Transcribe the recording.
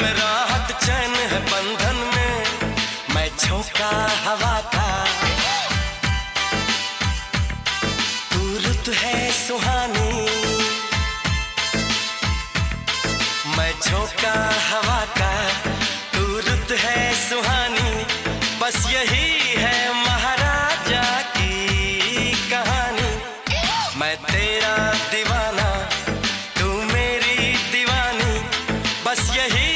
में राहत चैन है बंधन में, मैं झोंका हवा का, तू रुत है सुहानी। मैं झोंका हवा का, तू रुत है सुहानी। बस यही है महाराजा की कहानी। मैं तेरा दीवाना, तू मेरी दीवानी, बस यही